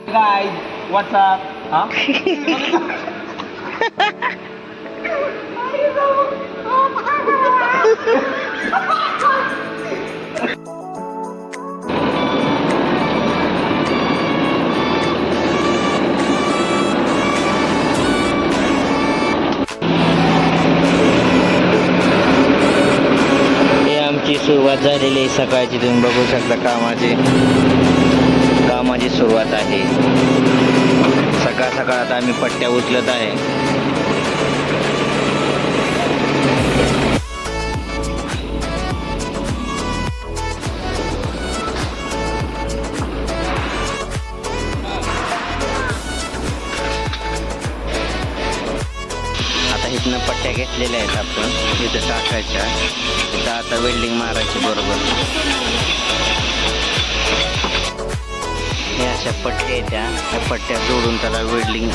Guys, what's up? Huh? हे आमची सुरुवात झालेली आहे सकाळची. तुम्ही बघू शकता कामाची सुरुवात आहे. सकाळ सकाळ आता आम्ही पट्ट्या उचलत आहे. आता इथनं पट्ट्या घेतलेल्या आहेत आपण, इथं टाकायच्या. इथं आता वेल्डिंग मारायची बरोबर. हे अशा पट्ट्या आहेत, त्या पट्ट्या जोडून त्याला वेल्डिंग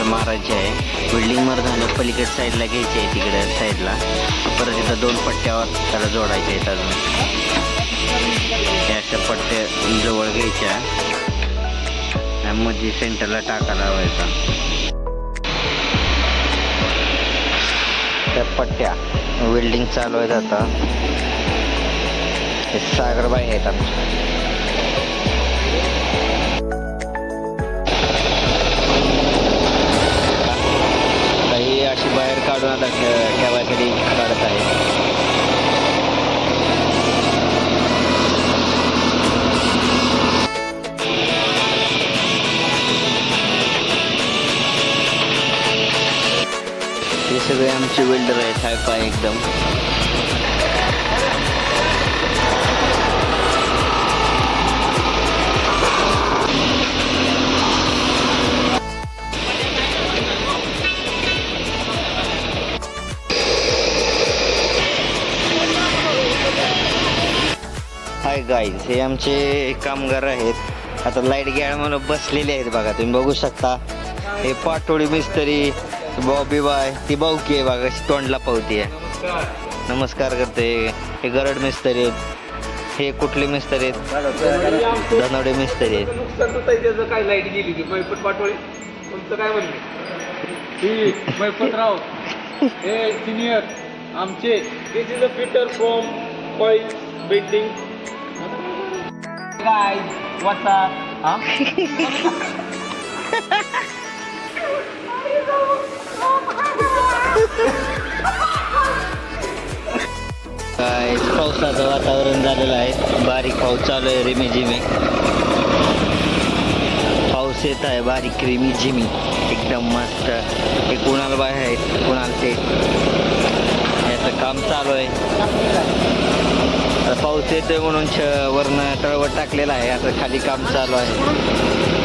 मारायची आहे. वेल्डिंग मार झालं पलीकडे साईडला घ्यायची आहे, तिकडे साईडला परत इथं 2 पट्ट्यावर त्याला जोडायच्या आहेत. अजून हे अशा पट्ट्या जवळ घ्यायच्या, मध्ये सेंटरला टाका लावायचा. त्या पट्ट्या वेल्डिंग चालू आहेत आता. हे सागरबाई आहेत आमचे. काही अशी बाहेर काढून आता ठेवायसाठी काढत आहे. हे सगळे आमचे वेल्डर आहेत, हाय फाय एकदम. हाय गाईज, हे आमचे कामगार आहेत. आता लाईट गॅळ म्हणून बसलेले आहेत बघा, तुम्ही बघू शकता. हे पाटोळी मिस्त्री बॉबी बाय, ती बावकी आहे बघा, तोंडला पावती आहे. नमस्कार करते. हे गरड मिस्त्री आहेत. हे कुठले मिस्त्री आहेत? धनवडे मिस्त्री आहेत. काय लाईट गेली ती मैपत पाटोळे, तुमचं काय म्हणणे? ही मैपतराव हे सिनियर आमचे. This is a fitter from coil building. Guys, what's up? Huh? काय पावसाचं वातावरण झालेलं आहे. बारीक पाऊस चालू आहे, रिमिझिमी पाऊस येत आहे, बारीक रिमिझिमी एकदम मस्त. हे कुणाल बाय आहेत, कुणालचे याचं काम चालू आहे. पाऊस येतोय म्हणून वरनं तळवट टाकलेला आहे, असं खाली काम चालू आहे.